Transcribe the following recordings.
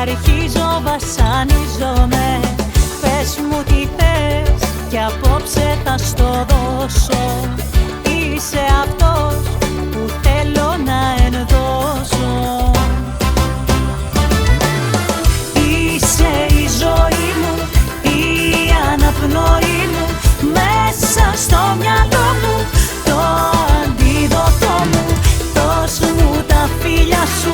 αρχίζω, βασανίζομαι. Πες μου τι θες κι απόψε θα στο δώσω. Είσαι αυτός που θέλω να ενδώσω. Είσαι η ζωή μου, η αναπνοή μου, μέσα στο μυαλό μου, το αντίδοτό μου. Δώσ' μου τα φίλια σου,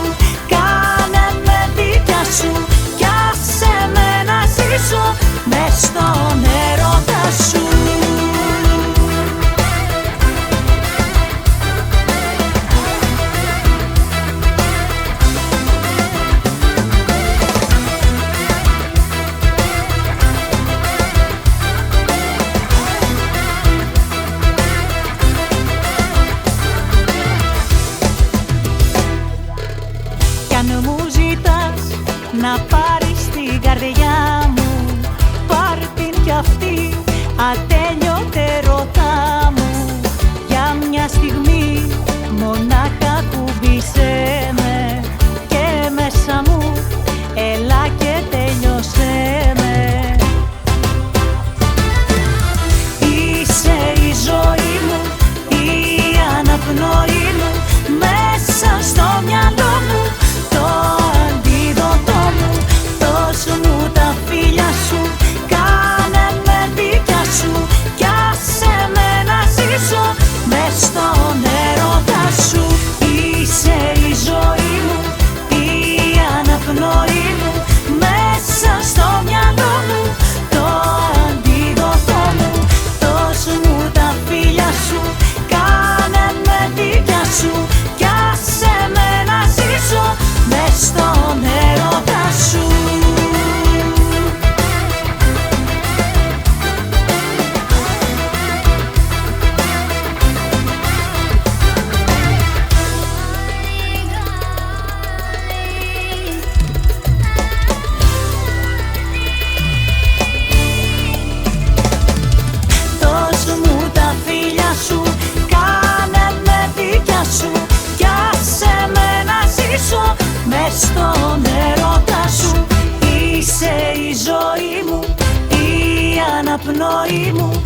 κάνε με δίκια σου, κι άσε με να ζήσω μες στον έρωτα σου. Να πάρεις την καρδιά μου, πάρ' την κι αυτή, ατέλειωτε ερωτά μου. Για μια στιγμή μονάχα κουμπίσέ με, και μέσα μου έλα και τελειώσέ με. Είσαι η ζωή μου, η αναπνοή μου, μέσα στο μυαλό μου, το αντίδοτό μου. Δώσ' μου τα φίλια σου, κάνε με δίκια σου, κι άσε με να ζήσω μες στον έρωτα σου. Είσαι η ζωή μου, η αναπνοή μου, μέσα στο μυαλό μου, το αντίδοτό μου. Δώσ' μου τα φίλια σου, κάνε με δίκια σου, κι άσε με να ζήσω μες στον έρωτα σου. Μες στον έρωτα σου. Είσαι η ζωή μου, η αναπνοή μου,